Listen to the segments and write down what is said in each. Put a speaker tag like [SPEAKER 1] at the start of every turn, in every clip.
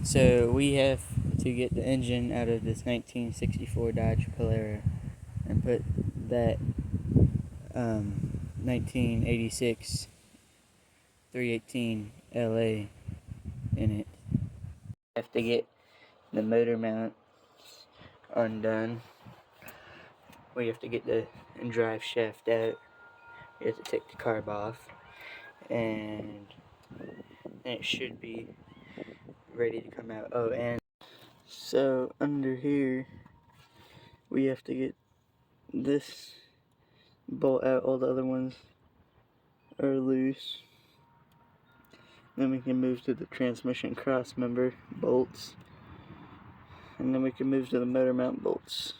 [SPEAKER 1] So we have to get the engine out of this 1964 Dodge Polara and put that 1986 318 LA in it. We have to get the motor mount undone. We have to get the drive shaft out. We have to take the carb off, and it should be ready to come out. Oh, and so under here we have to get this bolt out. All the other ones are loose. Then we can move to the transmission cross member bolts, and then we can move to the motor mount bolts.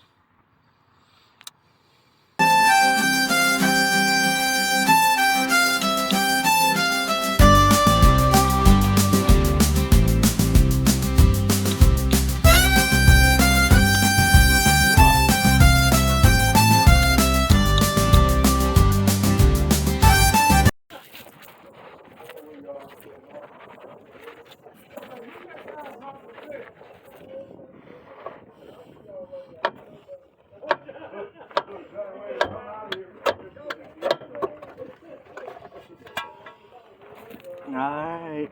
[SPEAKER 1] Alright,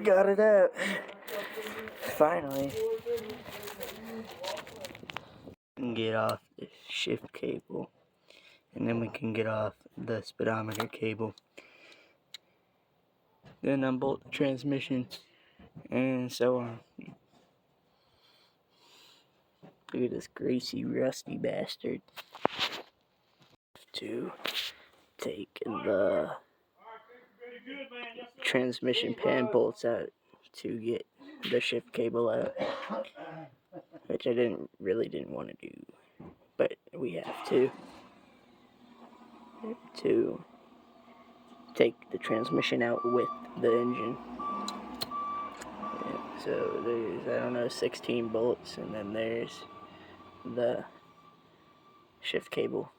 [SPEAKER 1] got it out. Finally. Get off the shift cable, and then we can get off the speedometer cable. Then unbolt the transmission, and so on. Look at this greasy, rusty bastard. To take the transmission pan bolts out to get the shift cable out, which I really didn't want to do, but we have to take the transmission out with the engine. Yeah, so there's, I don't know, 16 bolts, and then there's the shift cable.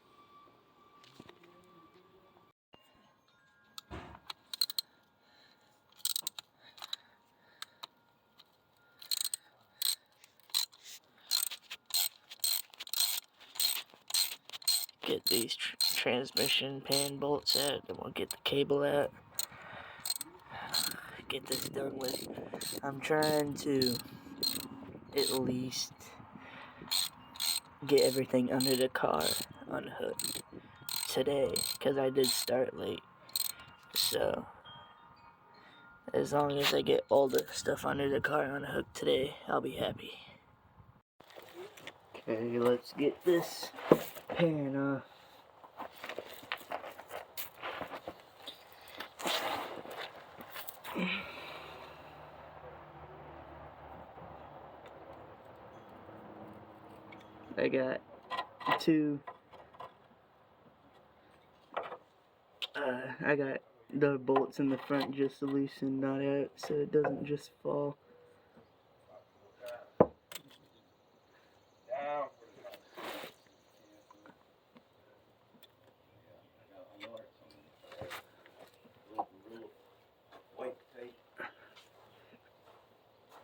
[SPEAKER 1] Get these transmission pan bolts out, then we'll get the cable out. Get this done with. I'm trying to at least get everything under the car unhooked today, because I did start late. So as long as I get all the stuff under the car unhooked today, I'll be happy. Okay, let's get this pan off. I got I got the bolts in the front just loosened, not out, so it doesn't just fall.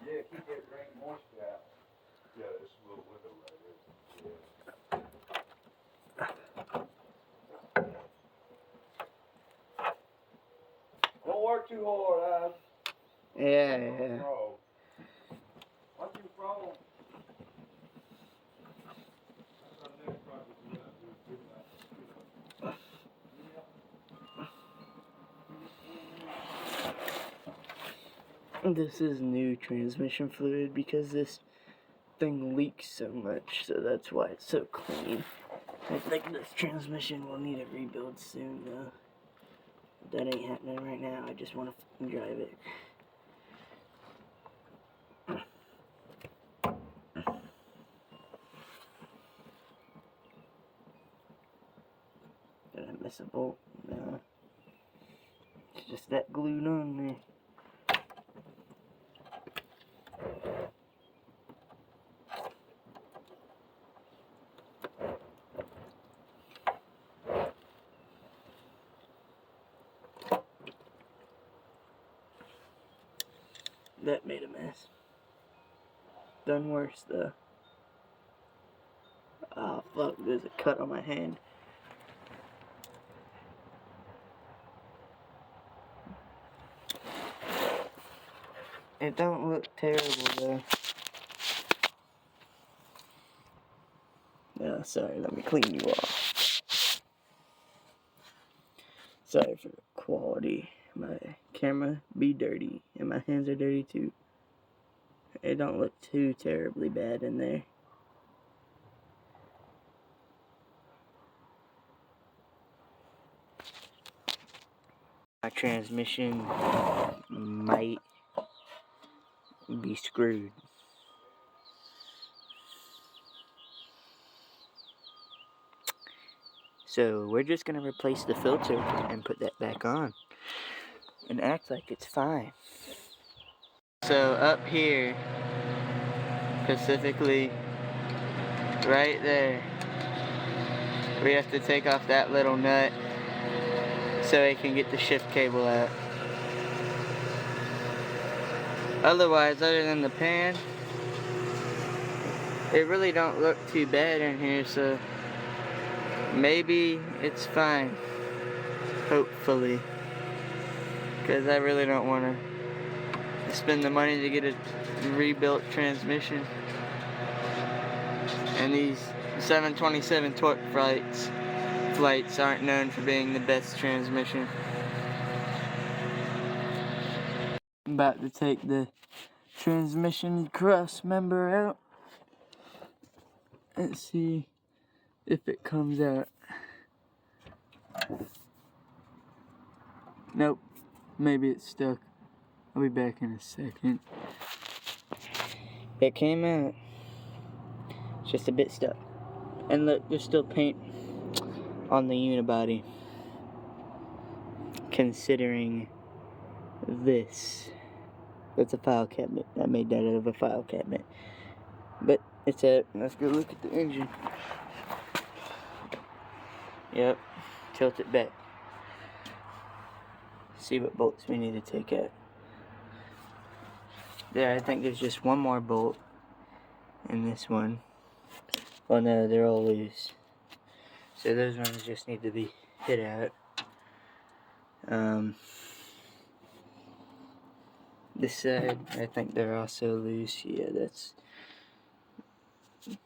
[SPEAKER 2] Yeah, keep that rain moisture out. Yeah, there's a little window right there. Don't work too hard, Ives.
[SPEAKER 1] Yeah.
[SPEAKER 2] What's your problem?
[SPEAKER 1] This is new transmission fluid because this thing leaks so much, so that's why it's so clean. I think this transmission will need a rebuild soon, though. That ain't happening right now. I just want to drive it. Did I miss a bolt? No. It's just that glued on there. That made a mess. done worse though. Oh fuck, there's a cut on my hand. It don't look terrible though. No, sorry, let me clean you off. Sorry for the quality. My camera be dirty, and my hands are dirty too. It don't look too terribly bad in there. My transmission might be screwed. So we're just gonna replace the filter and put that back on and act like it's fine. So up here, specifically right there, we have to take off that little nut so it can get the shift cable out. Otherwise, other than the pan, it really don't look too bad in here, so maybe it's fine. Hopefully. Because I really don't want to spend the money to get a rebuilt transmission. And these 727 torque flights aren't known for being the best transmission. I'm about to take the transmission cross member out and see if it comes out. Nope, maybe it's stuck. I'll be back in a second. It came out. It's just a bit stuck. And look, there's still paint on the unibody. Considering this. That's a file cabinet. I made that out of a file cabinet. But it's out. Let's go look at the engine. Yep. Tilt it back. See what bolts we need to take out. There, I think there's just one more bolt in this one. Well, no, they're all loose. So those ones just need to be hit out. This side, I think they're also loose. Yeah, that's... I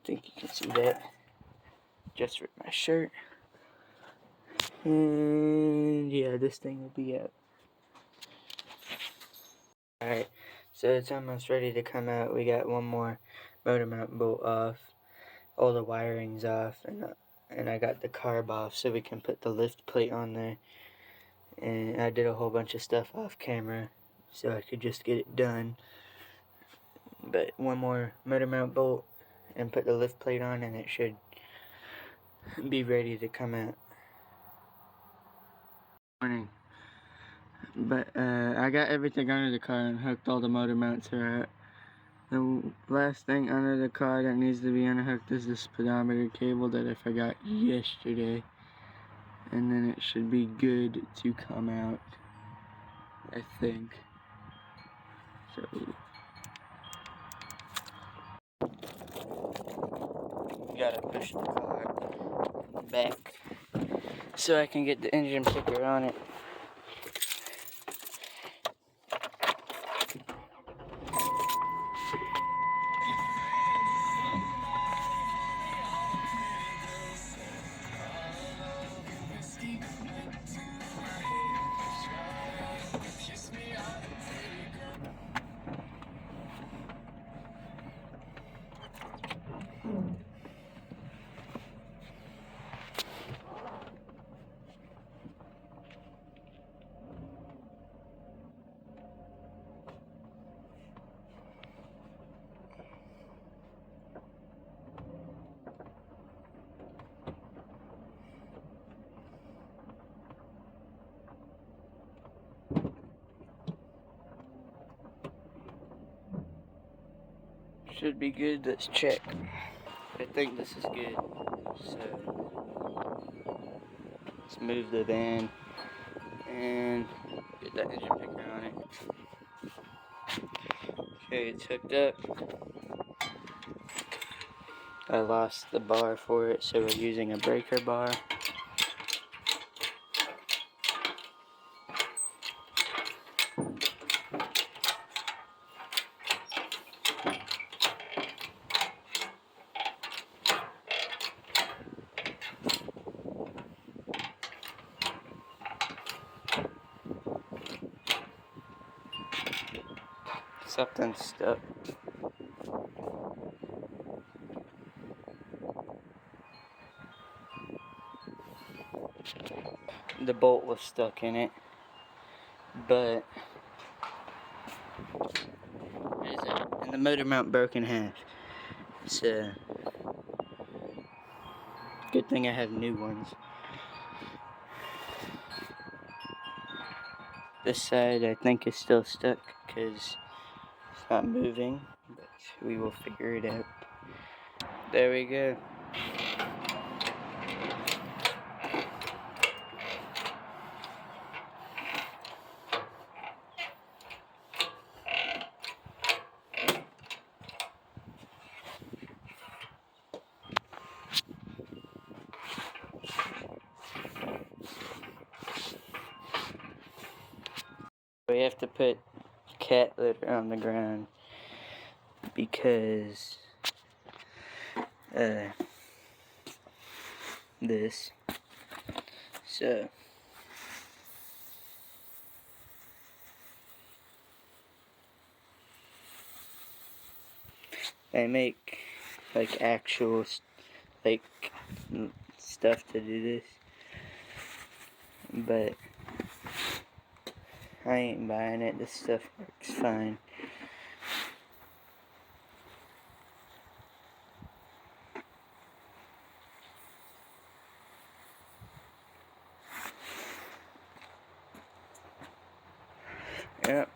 [SPEAKER 1] think you can see that. Just ripped my shirt. And yeah, this thing will be out. Alright, so it's almost ready to come out. We got one more motor mount bolt off. All the wiring's off, and I got the carb off so we can put the lift plate on there. And I did a whole bunch of stuff off camera so I could just get it done. But one more motor mount bolt and put the lift plate on, and it should be ready to come out. Morning. But I got everything under the car and hooked all the motor mounts are out. The last thing under the car that needs to be unhooked is the speedometer cable that I forgot yesterday. And then it should be good to come out, I think. So gotta push the car back so I can get the engine picker on it. Should be good. Let's check. I think this is good. So let's move the van and get that engine picker on it. Okay, it's hooked up. I lost the bar for it, so we're using a breaker bar. Something's stuck. The bolt was stuck in it, but and the motor mount broke in half. So good thing I have new ones. This side I think is still stuck because it's not moving, but we will figure it out. There we go. We have to put cat litter on the ground because this. So they make like actual like stuff to do this, but I ain't buying it. This stuff works fine. Yep.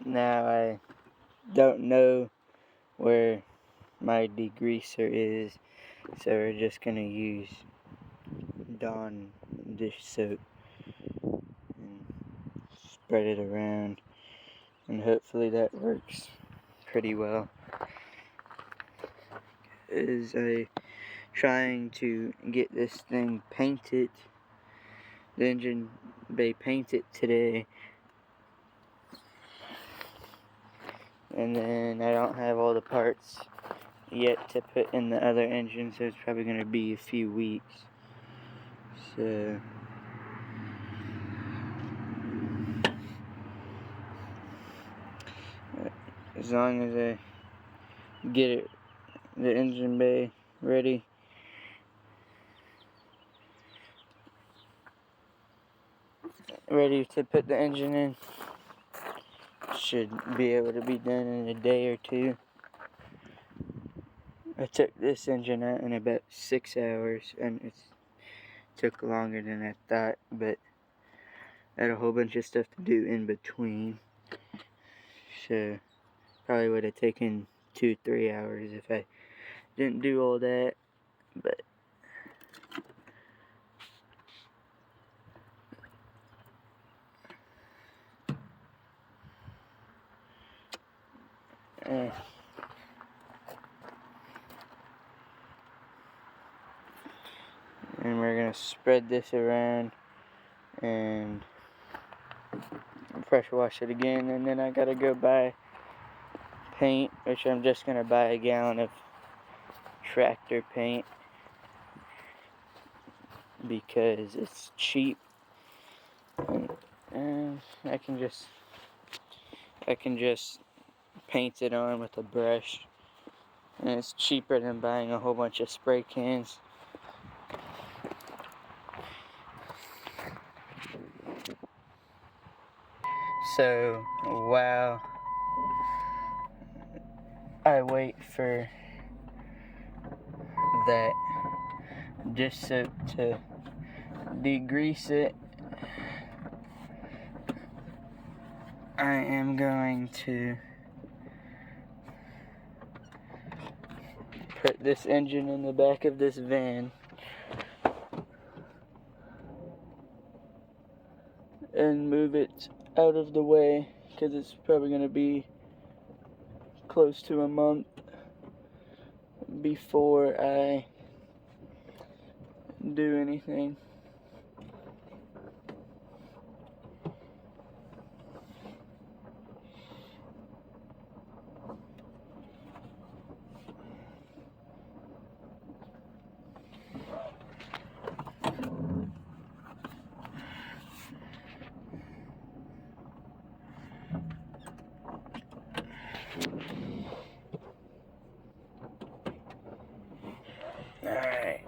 [SPEAKER 1] Now I don't know where my degreaser is, so we're just gonna use Dawn dish soap and spread it around, and hopefully that works pretty well. Is trying to get this thing painted, the engine bay painted today, and then I don't have all the parts yet to put in the other engine, so it's probably going to be a few weeks. So as long as I get it, the engine bay ready, to put the engine in, should be able to be done in a day or two. I took this engine out in about 6 hours, and it took longer than I thought, but I had a whole bunch of stuff to do in between, so probably would have taken 2-3 hours if I didn't do all that. But and we're gonna spread this around and pressure wash it again, and then I gotta go buy paint, which I'm just gonna buy a gallon of tractor paint because it's cheap, and I can just paint it on with a brush, and it's cheaper than buying a whole bunch of spray cans. So while I wait for that dish soap to degrease it, I am going to put this engine in the back of this van and move it out of the way, because it's probably going to be close to a month before I do anything. Alright.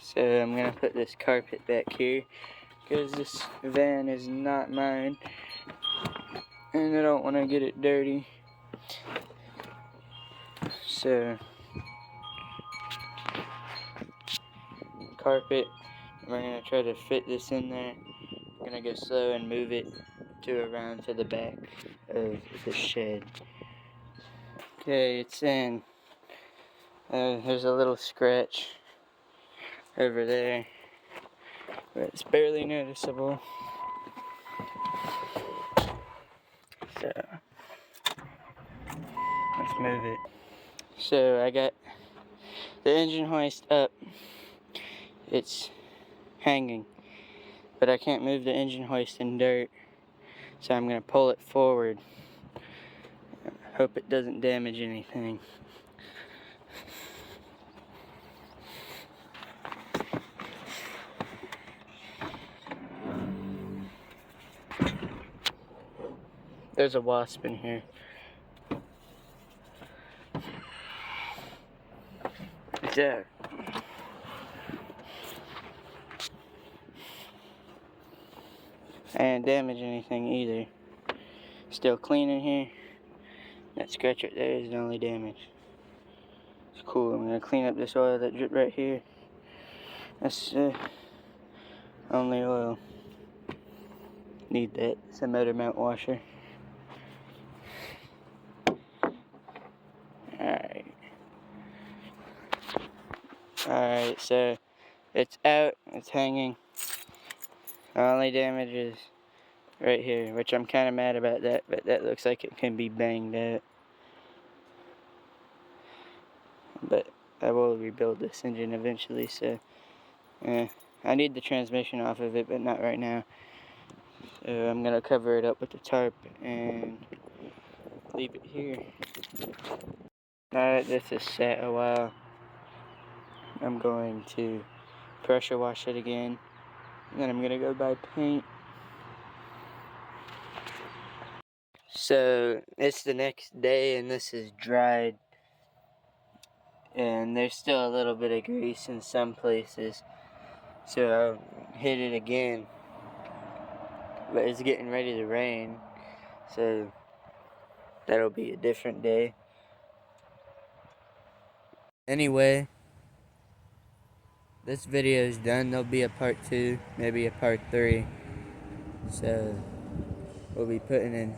[SPEAKER 1] So I'm gonna put this carpet back here because this van is not mine and I don't want to get it dirty. So carpet, we're gonna try to fit this in there. I'm gonna go slow and move it around to the back of the shed. Okay, it's in. There's a little scratch over there, but it's barely noticeable. So let's move it. So I got the engine hoist up. It's hanging, but I can't move the engine hoist in dirt, so I'm gonna pull it forward. Hope it doesn't damage anything. There's a wasp in here. It's out. I didn't damage anything either. Still clean in here. That scratch right there is the only damage. It's cool. I'm gonna clean up this oil that dripped right here. That's only oil. Need that. It's a motor mount washer. Alright, so it's out, it's hanging. The only damage is right here, which I'm kind of mad about that, but that looks like it can be banged out. But I will rebuild this engine eventually, so I need the transmission off of it, but not right now. So I'm gonna cover it up with the tarp and leave it here. Now that this has sat a while, I'm going to pressure wash it again, and then I'm gonna go buy paint. So it's the next day and this is dried, and there's still a little bit of grease in some places, so I'll hit it again, but it's getting ready to rain, so that'll be a different day. Anyway, this video is done. There'll be a part 2, maybe a part 3, so we'll be putting in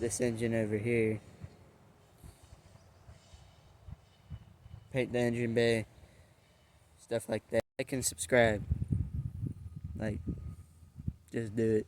[SPEAKER 1] this engine over here, paint the engine bay, stuff like that. Like and subscribe, like, just do it.